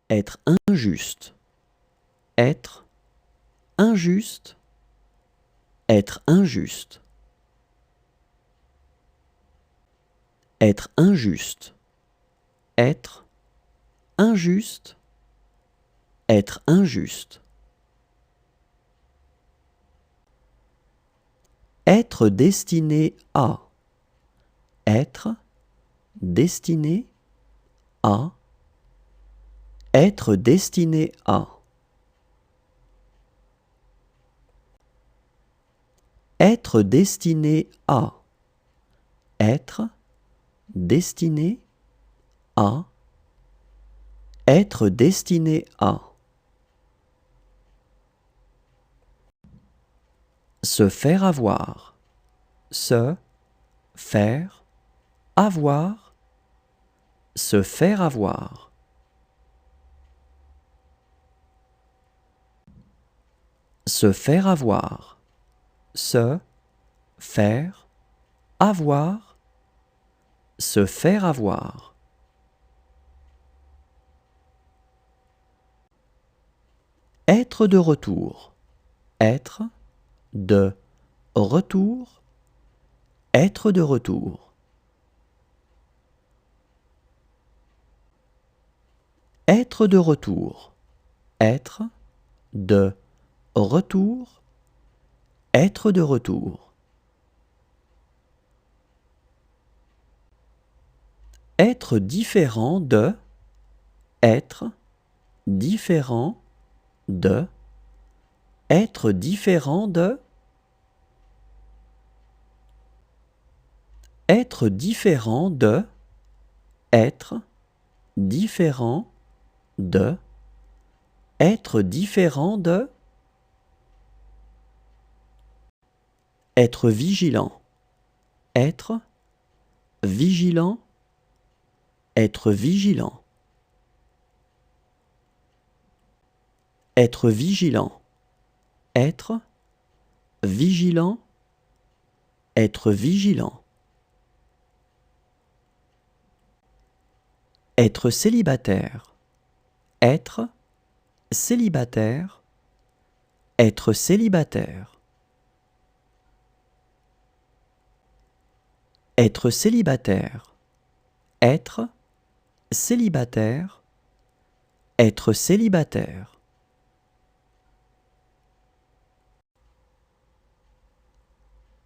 Être injuste. Être injuste. Être injuste. Être injuste. Être injuste. Être injuste. Être destiné à. Être destiné à. Être destiné à. Être destiné à. Être destiné à. Être destiné à. Se faire avoir. Se faire avoir. Se faire avoir. Se faire avoir. Se faire avoir. Se faire avoir. Être de retour. Être de retour. Être de retour. Être de retour. Être de retour. Être de retour. Être différent de. Être différent de. Être différent de. Être différent de. Être différent de. Être différent de. Être vigilant. Être vigilant. Être vigilant. Être vigilant. Être vigilant. Être vigilant. Être célibataire. Être célibataire. Être célibataire. Être célibataire. Être célibataire. Être célibataire.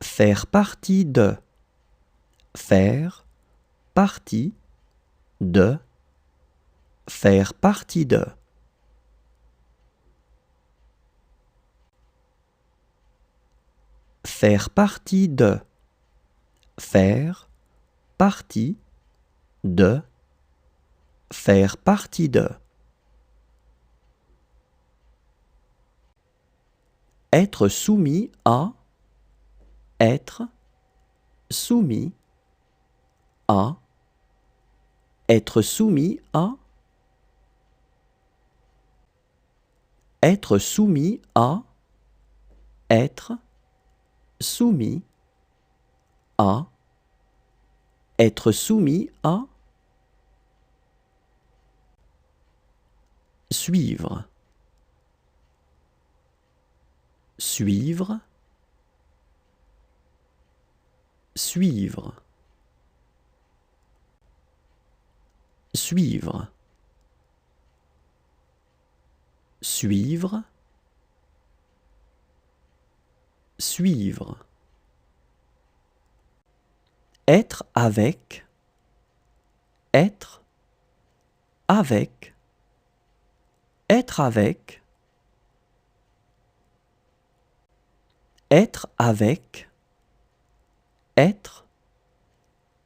Faire partie de. Faire partie de. Faire partie de. Faire partie de. Faire partie de. Faire partie de. Être soumis à. Être soumis à. Être soumis à. Être soumis à. Être soumis à. Être soumis à. Suivre. Suivre. Suivre. Suivre. Suivre. Suivre. Être avec. Être avec. Être avec. Être avec. Être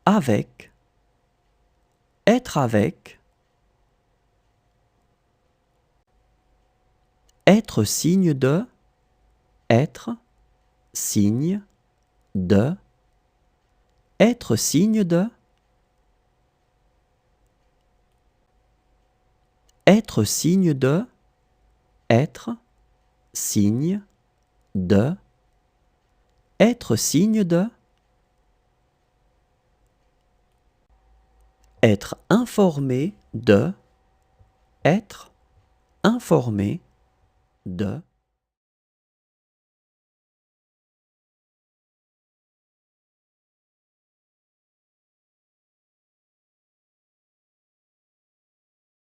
avec. Être avec. Être signe de. Être signe de. Être signe de. Être signe de. Être signe de. Être signe de. Être informé de. être informé de